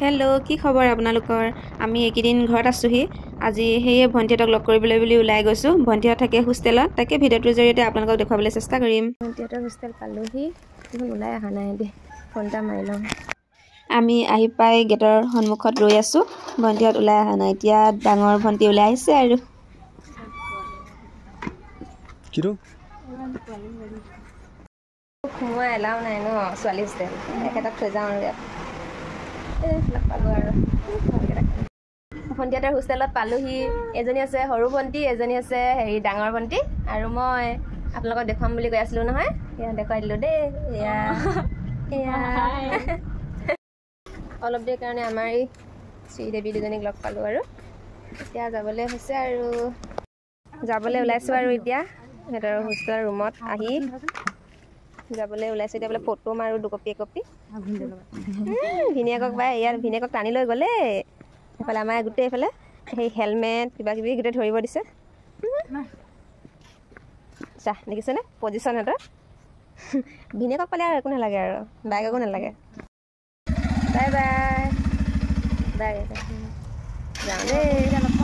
Hello' কি খবৰ আপোনালোকৰ? আমি এইকেইদিন ঘৰত আছোঁহি। আজি সেয়ে ভণ্টিহঁতক লগ কৰিবলৈ বুলি ওলাই গৈছোঁ। ভণ্টিহঁত থাকে হোষ্টেলত, তাকে ভিডিঅ'টোৰ জৰিয়তে আপোনালোকক দেখুৱাবলৈ চেষ্টা কৰিম। ভণ্টিহঁতৰ হোষ্টেল পালোহি, ওলাই অহা নাই দে, ফোন এটা মাৰি লওঁ। আমি আহি পাই গেটৰ সন্মুখত ৰৈ আছোঁ। ভণ্টিহঁত ওলাই অহা নাই, এতিয়া ডাঙৰ ভণ্টি ওলাই আহিছে আৰু। সোমোৱা এলাও নাই ন ছোৱালী হোষ্টেল, এখেতক থৈ যাওঁ আৰু ইয়াত। পালোঁ আৰু ভণ্টিহঁতৰ হোষ্টেলত পালোহি। এজনী আছে সৰু ভণ্টি, এজনী আছে ডাঙৰ ভণ্টি, আৰু মই আপোনালোকক দেখুৱাম বুলি কৈ আছিলোঁ নহয়, এয়া দেখুৱাই দিলোঁ দেই। এয়া এয়া অলপ দেৰিৰ কাৰণে আমাৰ এই শ্ৰীদেৱী দুজনীক লগ পালোঁ আৰু এতিয়া যাবলৈ হৈছে আৰু যাবলৈ ওলাইছোঁ আৰু এতিয়া সিহঁতৰ হোষ্টেলৰ ৰুমত আহি যাবলৈ ওলাইছোঁ। এতিয়া বোলে ফটো মাৰোঁ দুকপি একপি। ভিনিয়েকক বাই ইয়াত ভিনিয়েকক টানি লৈ গ'লে এইফালে আমাৰ গোটেই এইফালে সেই হেলমেট কিবা কিবি গোটেই ধৰিব দিছে। চা দেখিছেনে পজিশ্যন সিহঁতৰ। ভিনিয়েকক পালে আৰু একো নালাগে আৰু বাইক একো নালাগে। বাই বাই বাই যাওঁ দেই।